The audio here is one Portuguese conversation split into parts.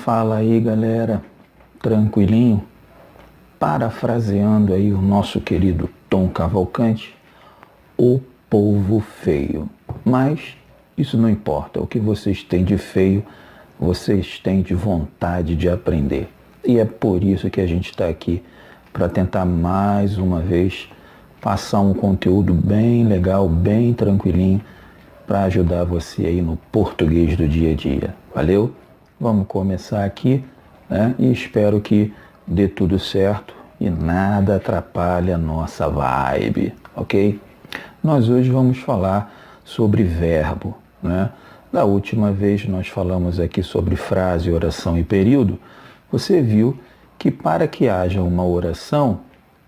Fala aí, galera, tranquilinho? Parafraseando aí o nosso querido Tom Cavalcante, o povo feio. Mas isso não importa, o que vocês têm de feio, vocês têm de vontade de aprender. E é por isso que a gente está aqui, para tentar mais uma vez passar um conteúdo bem legal, bem tranquilinho, para ajudar você aí no português do dia a dia. Valeu? Vamos começar aqui, né? E espero que dê tudo certo e nada atrapalhe a nossa vibe, ok? Nós hoje vamos falar sobre verbo, né? Da última vez nós falamos aqui sobre frase, oração e período. Você viu que para que haja uma oração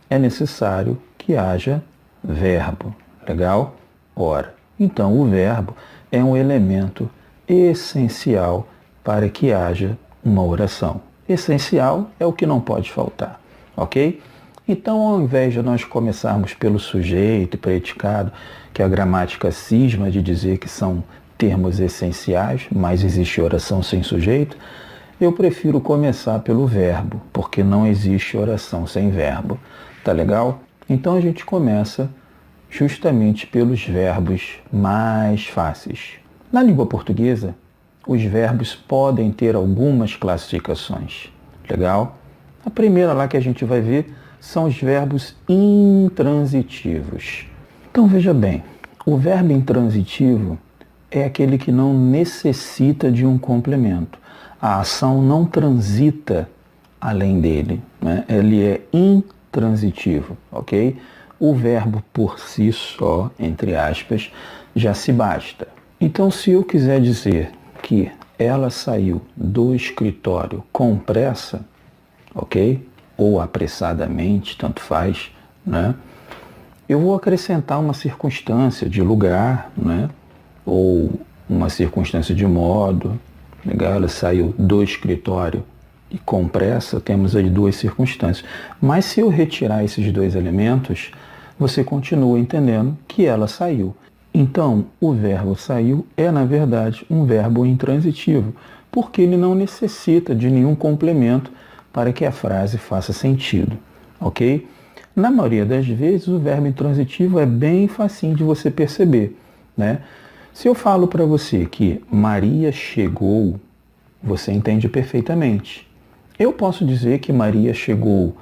é necessário que haja verbo, legal? Ora, então o verbo é um elemento essencial para que haja uma oração. Essencial é o que não pode faltar, ok? Então, ao invés de nós começarmos pelo sujeito e predicado, que a gramática cisma de dizer que são termos essenciais, mas existe oração sem sujeito, eu prefiro começar pelo verbo, porque não existe oração sem verbo. Tá legal? Então a gente começa justamente pelos verbos mais fáceis. Na língua portuguesa, os verbos podem ter algumas classificações. Legal? A primeira lá que a gente vai ver são os verbos intransitivos. Então veja bem, o verbo intransitivo é aquele que não necessita de um complemento. A ação não transita além dele, né? Ele é intransitivo, ok? O verbo por si só, entre aspas, já se basta. Então, se eu quiser dizer que ela saiu do escritório com pressa, ok? Ou apressadamente, tanto faz, né? Eu vou acrescentar uma circunstância de lugar, né? Ou uma circunstância de modo. Legal? Ela saiu do escritório e com pressa, temos aí duas circunstâncias. Mas se eu retirar esses dois elementos, você continua entendendo que ela saiu. Então, o verbo saiu é, na verdade, um verbo intransitivo, porque ele não necessita de nenhum complemento para que a frase faça sentido, ok? Na maioria das vezes, o verbo intransitivo é bem facinho de você perceber, né? Se eu falo para você que Maria chegou, você entende perfeitamente. Eu posso dizer que Maria chegou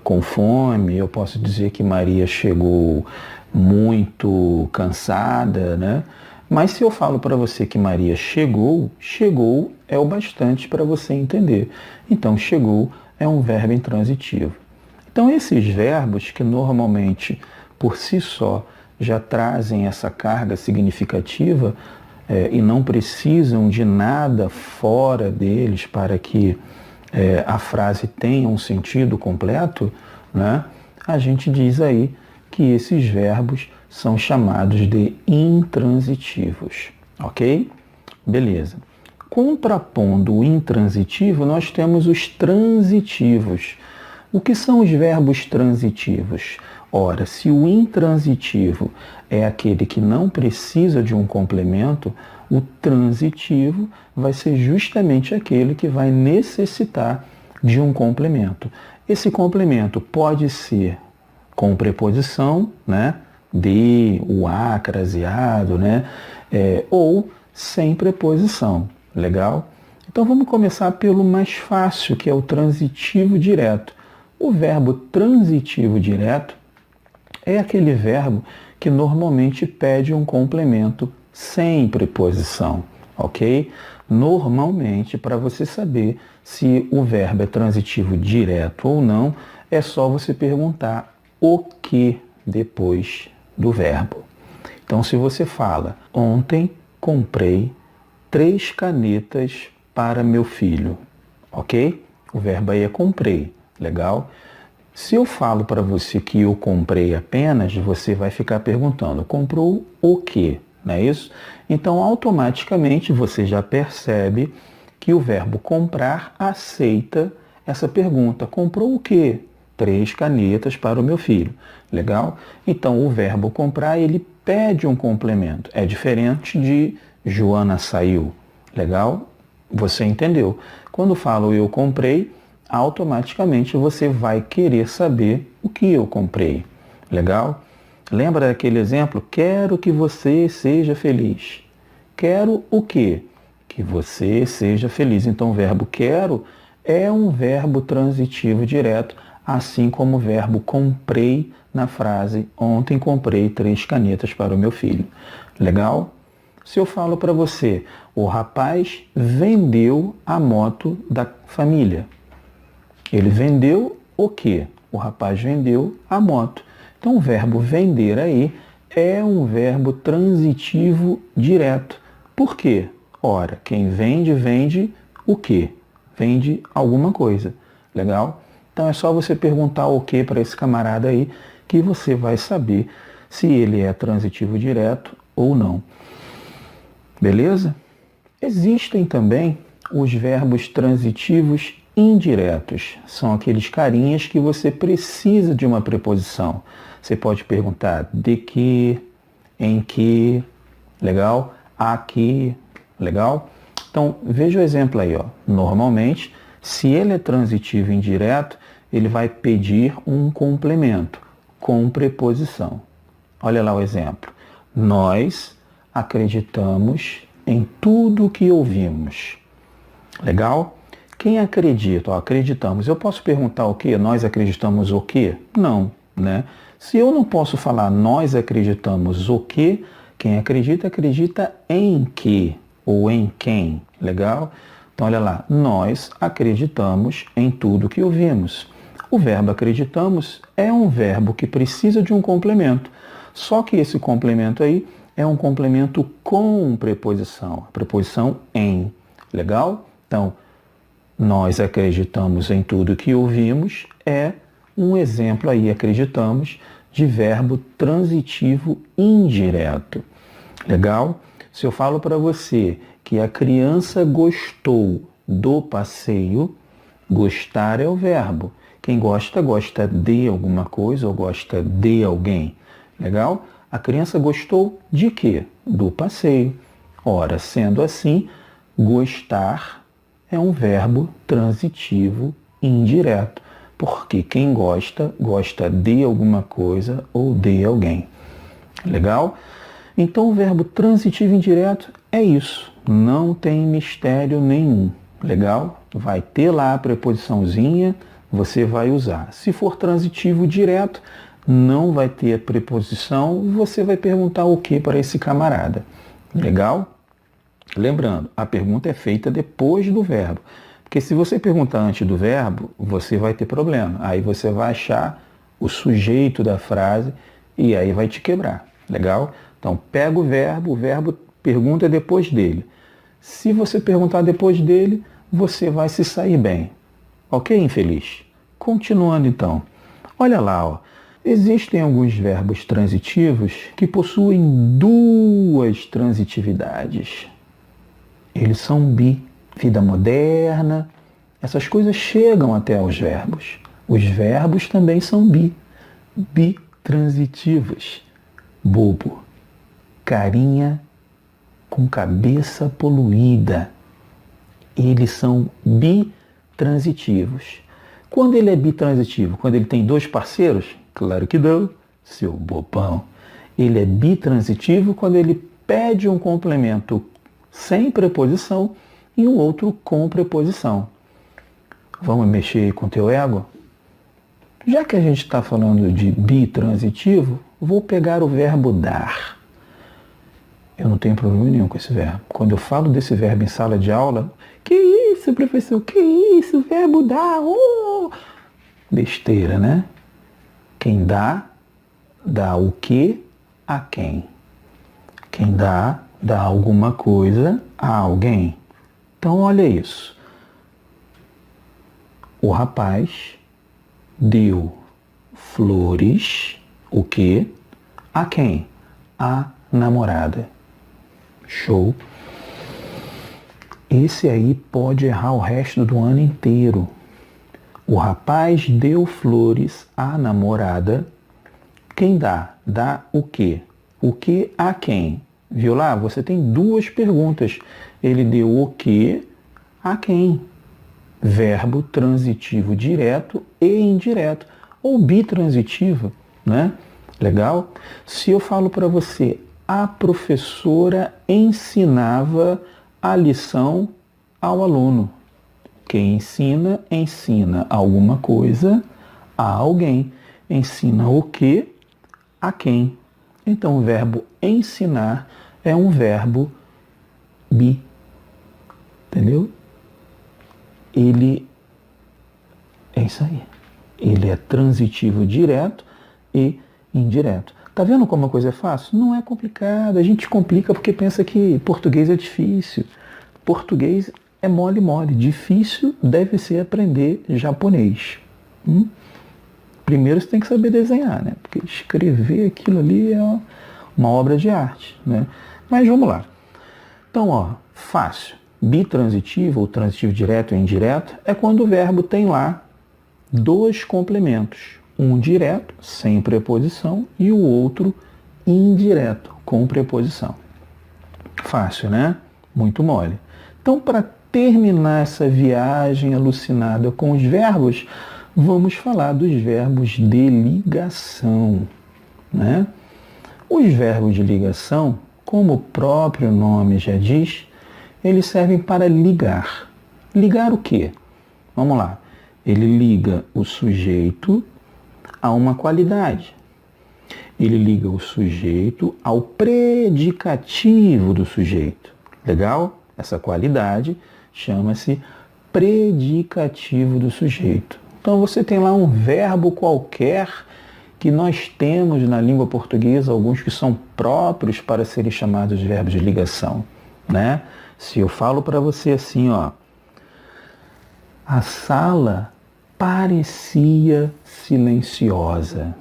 com fome, eu posso dizer que Maria chegou muito cansada, né? Mas se eu falo para você que Maria chegou, chegou é o bastante para você entender. Então, chegou é um verbo intransitivo. Então, esses verbos que normalmente, por si só, já trazem essa carga significativa e não precisam de nada fora deles para que a frase tenha um sentido completo, né? A gente diz aí que esses verbos são chamados de intransitivos, ok? Beleza. Contrapondo o intransitivo, nós temos os transitivos. O que são os verbos transitivos? Ora, se o intransitivo é aquele que não precisa de um complemento, o transitivo vai ser justamente aquele que vai necessitar de um complemento. Esse complemento pode ser com preposição, né? De, o a, craseado, né? Ou sem preposição. Legal? Então vamos começar pelo mais fácil, que é o transitivo direto. O verbo transitivo direto é aquele verbo que normalmente pede um complemento sem preposição, ok? Normalmente, para você saber se o verbo é transitivo direto ou não, é só você perguntar o que depois do verbo. Então, se você fala, ontem comprei 3 canetas para meu filho, ok? O verbo aí é comprei, legal? Se eu falo para você que eu comprei apenas, você vai ficar perguntando, comprou o quê? Não é isso? Então, automaticamente, você já percebe que o verbo comprar aceita essa pergunta. Comprou o quê? 3 canetas para o meu filho. Legal? Então, o verbo comprar, ele pede um complemento. É diferente de Joana saiu. Legal? Você entendeu. Quando falo eu comprei, automaticamente você vai querer saber o que eu comprei. Legal? Lembra daquele exemplo? Quero que você seja feliz. Quero o quê? Que você seja feliz. Então o verbo quero é um verbo transitivo direto, assim como o verbo comprei na frase ontem comprei 3 canetas para o meu filho. Legal? Se eu falo para você, o rapaz vendeu a moto da família. Ele vendeu o quê? O rapaz vendeu a moto. Então o verbo vender aí é um verbo transitivo direto. Por quê? Ora, quem vende, vende o quê? Vende alguma coisa. Legal? Então é só você perguntar o que para esse camarada aí que você vai saber se ele é transitivo direto ou não. Beleza? Existem também os verbos transitivos indiretos. São aqueles carinhas que você precisa de uma preposição. Você pode perguntar de que, em que, legal? Aqui, legal? Então, veja o exemplo aí, ó. Normalmente, se ele é transitivo indireto, ele vai pedir um complemento com preposição. Olha lá o exemplo. Nós acreditamos em tudo que ouvimos. Legal? Quem acredita? Ó, acreditamos. Eu posso perguntar o quê? Nós acreditamos o quê? Não, né? Se eu não posso falar nós acreditamos o quê, quem acredita, acredita em que ou em quem. Legal? Então, olha lá. Nós acreditamos em tudo que ouvimos. O verbo acreditamos é um verbo que precisa de um complemento. Só que esse complemento aí é um complemento com preposição. A preposição em. Legal? Então, nós acreditamos em tudo que ouvimos é um exemplo aí, acreditamos, de verbo transitivo indireto. Legal? Se eu falo para você que a criança gostou do passeio, gostar é o verbo. Quem gosta, gosta de alguma coisa ou gosta de alguém. Legal? A criança gostou de quê? Do passeio. Ora, sendo assim, gostar é um verbo transitivo indireto, porque quem gosta, gosta de alguma coisa ou de alguém. Legal? Então o verbo transitivo indireto é isso, não tem mistério nenhum. Legal? Vai ter lá a preposiçãozinha, você vai usar. Se for transitivo direto, não vai ter a preposição, você vai perguntar o que para esse camarada. Legal? Lembrando, a pergunta é feita depois do verbo. Porque se você perguntar antes do verbo, você vai ter problema. Aí você vai achar o sujeito da frase e aí vai te quebrar. Legal? Então, pega o verbo pergunta depois dele. Se você perguntar depois dele, você vai se sair bem. Ok, infeliz? Continuando então. Olha lá, ó. Existem alguns verbos transitivos que possuem duas transitividades. Eles são bi. Vida moderna, essas coisas chegam até aos verbos. Os verbos também são bitransitivos. Bobo, carinha com cabeça poluída. Eles são bitransitivos. Quando ele é bitransitivo? Quando ele tem dois parceiros? Claro que não, seu bobão. Ele é bitransitivo quando ele pede um complemento sem preposição e um outro com preposição. Vamos mexer com o teu ego? Já que a gente está falando de bitransitivo, vou pegar o verbo dar. Eu não tenho problema nenhum com esse verbo. Quando eu falo desse verbo em sala de aula, que isso, professor? Que isso? Verbo dar? Oh! Besteira, né? Quem dá, dá o que a quem? Quem dá alguma coisa a alguém. Então, olha isso. O rapaz deu flores, o quê? A quem? A namorada. Show. Esse aí pode errar o resto do ano inteiro. O rapaz deu flores à namorada. Quem dá? Dá o quê? O que a quem? Viu lá? Você tem duas perguntas. Ele deu o quê a quem? Verbo transitivo direto e indireto, ou bitransitivo, né? Legal? Se eu falo para você, a professora ensinava a lição ao aluno. Quem ensina, ensina alguma coisa a alguém. Ensina o quê? A quem? Então, o verbo ensinar é um verbo bi. Entendeu? Ele é isso aí. Ele é transitivo direto e indireto. Tá vendo como a coisa é fácil? Não é complicado. A gente complica porque pensa que português é difícil. Português é mole, mole. Difícil deve ser aprender japonês. Primeiro você tem que saber desenhar, né? Porque escrever aquilo ali é uma obra de arte, né? Mas vamos lá. Então, ó, fácil. Bitransitivo, ou transitivo direto e indireto, é quando o verbo tem lá dois complementos. Um direto, sem preposição, e o outro indireto, com preposição. Fácil, né? Muito mole. Então, para terminar essa viagem alucinada com os verbos, vamos falar dos verbos de ligação, né? Os verbos de ligação, como o próprio nome já diz, eles servem para ligar. Ligar o quê? Vamos lá. Ele liga o sujeito a uma qualidade. Ele liga o sujeito ao predicativo do sujeito. Legal? Essa qualidade chama-se predicativo do sujeito. Então você tem lá um verbo qualquer que nós temos na língua portuguesa, alguns que são próprios para serem chamados de verbos de ligação, né? Se eu falo para você assim, ó, a sala parecia silenciosa.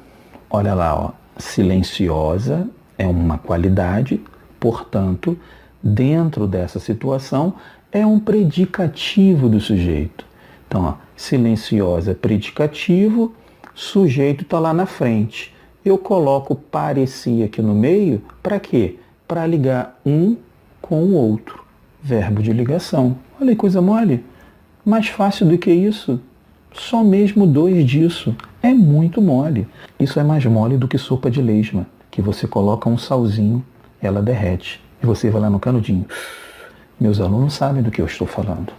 Olha lá, ó, silenciosa é uma qualidade, portanto, dentro dessa situação é um predicativo do sujeito. Então, ó, silenciosa, predicativo, sujeito está lá na frente. Eu coloco parecia aqui no meio, para quê? Para ligar um com o outro. Verbo de ligação. Olha que coisa mole. Mais fácil do que isso. Só mesmo dois disso. É muito mole. Isso é mais mole do que sopa de lesma, que você coloca um salzinho, ela derrete. E você vai lá no canudinho. Meus alunos sabem do que eu estou falando.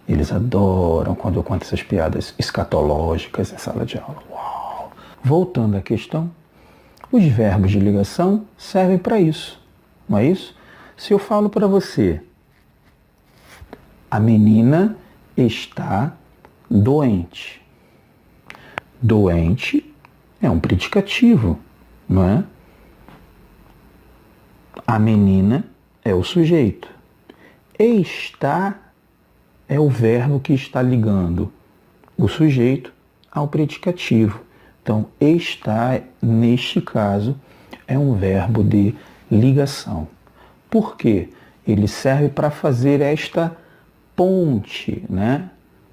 Eles adoram quando eu conto essas piadas escatológicas em sala de aula. Uau! Voltando à questão, os verbos de ligação servem para isso. Não é isso? Se eu falo para você, a menina está doente. Doente é um predicativo, não é? A menina é o sujeito. Está é o verbo que está ligando o sujeito ao predicativo. Então, está, neste caso, é um verbo de ligação. Por quê? Ele serve para fazer esta ponte, né?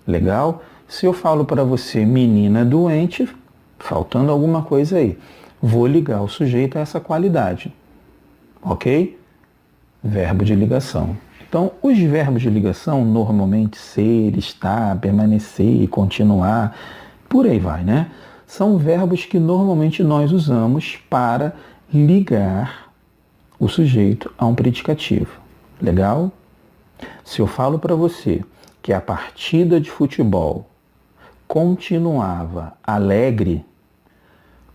Legal? Se eu falo para você menina doente, faltando alguma coisa aí, vou ligar o sujeito a essa qualidade. Ok? Verbo de ligação. Então, os verbos de ligação, normalmente ser, estar, permanecer, continuar, por aí vai, né? São verbos que normalmente nós usamos para ligar o sujeito a um predicativo. Legal? Se eu falo para você que a partida de futebol continuava alegre,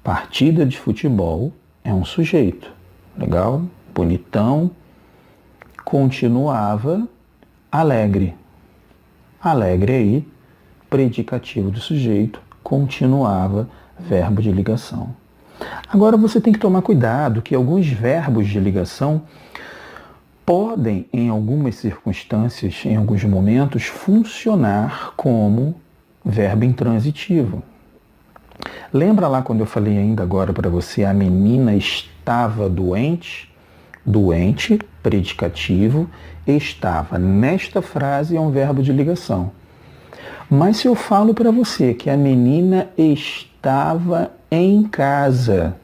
partida de futebol é um sujeito. Legal? Bonitão. Continuava alegre. Alegre aí, predicativo do sujeito, continuava, verbo de ligação. Agora você tem que tomar cuidado que alguns verbos de ligação podem, em algumas circunstâncias, em alguns momentos, funcionar como verbo intransitivo. Lembra lá quando eu falei ainda agora para você, a menina estava doente? Doente, predicativo, estava. Nesta frase é um verbo de ligação. Mas se eu falo para você que a menina estava em casa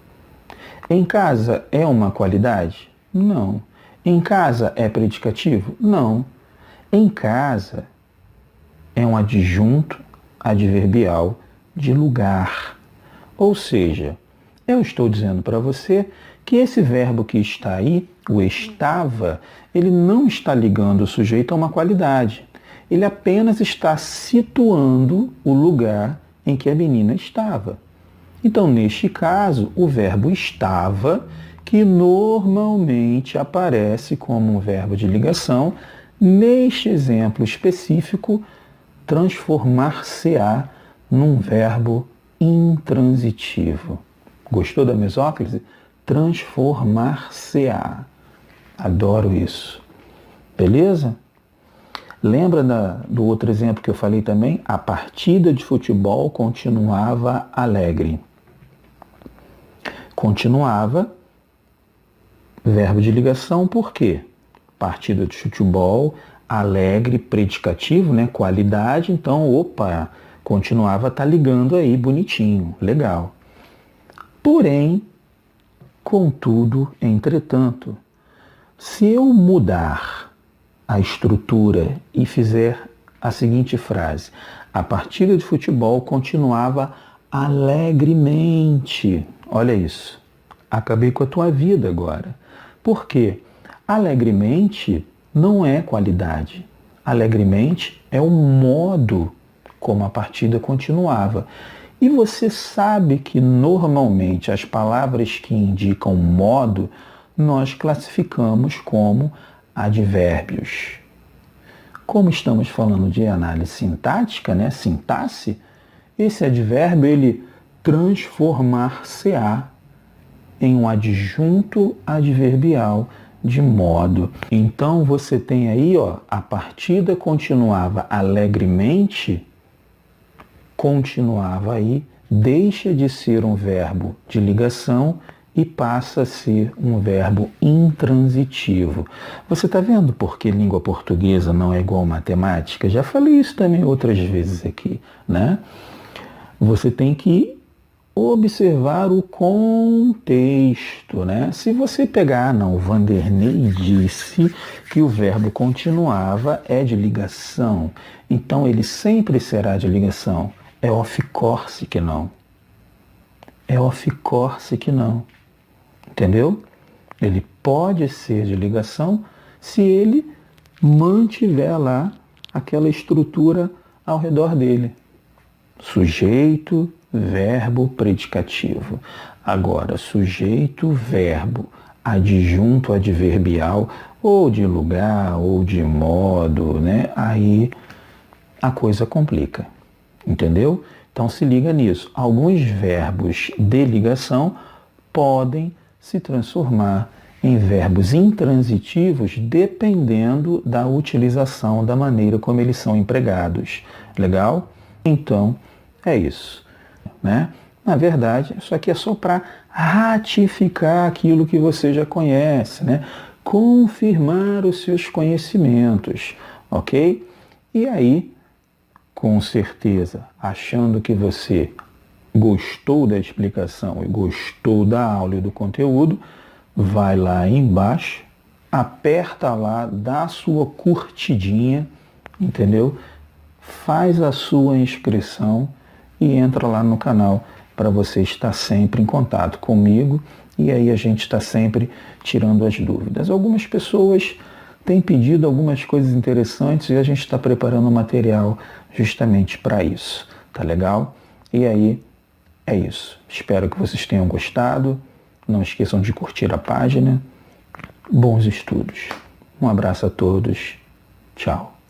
é uma qualidade? Não. Em casa é predicativo? Não. Em casa é um adjunto adverbial de lugar. Ou seja, eu estou dizendo para você que esse verbo que está aí, o estava, ele não está ligando o sujeito a uma qualidade. Ele apenas está situando o lugar em que a menina estava. Então, neste caso, o verbo estava, que normalmente aparece como um verbo de ligação, neste exemplo específico, transformar-se-á num verbo intransitivo. Gostou da mesóclise? Transformar-se-á. Adoro isso. Beleza? Lembra do outro exemplo que eu falei também? A partida de futebol continuava alegre. Continuava, verbo de ligação, por quê? Partida de futebol, alegre, predicativo, né? Qualidade, então, opa, continuava, tá ligando aí, bonitinho, legal. Porém, contudo, entretanto, se eu mudar a estrutura e fizer a seguinte frase: a partida de futebol continuava alegremente. Olha isso. Acabei com a tua vida agora. Por quê? Alegremente não é qualidade. Alegremente é o modo como a partida continuava. E você sabe que normalmente as palavras que indicam modo nós classificamos como advérbios. Como estamos falando de análise sintática, né, sintaxe, esse advérbio ele transformar-se-á em um adjunto adverbial de modo. Então você tem aí, ó, a partida continuava alegremente, continuava aí, deixa de ser um verbo de ligação e passa a ser um verbo intransitivo. Você está vendo por que língua portuguesa não é igual matemática? Já falei isso também outras vezes aqui, né? Você tem que observar o contexto, né? Se você pegar, não, o Vanderlei disse que o verbo continuava é de ligação, então ele sempre será de ligação. É of course que não. É of course que não. Entendeu? Ele pode ser de ligação se ele mantiver lá aquela estrutura ao redor dele. Sujeito, verbo, predicativo. Agora, sujeito, verbo, adjunto adverbial, ou de lugar, ou de modo, né? Aí a coisa complica. Entendeu? Então se liga nisso. Alguns verbos de ligação podem se transformar em verbos intransitivos dependendo da utilização, da maneira como eles são empregados. Legal? Então, é isso, né? Na verdade, isso aqui é só para ratificar aquilo que você já conhece, né? Confirmar os seus conhecimentos, ok? E aí, com certeza, achando que você gostou da explicação e gostou da aula e do conteúdo, vai lá embaixo, aperta lá, dá a sua curtidinha, entendeu? Faz a sua inscrição e entra lá no canal para você estar sempre em contato comigo e aí a gente está sempre tirando as dúvidas. Algumas pessoas têm pedido algumas coisas interessantes e a gente está preparando um material justamente para isso, tá legal? E aí, é isso. Espero que vocês tenham gostado. Não esqueçam de curtir a página. Bons estudos. Um abraço a todos. Tchau.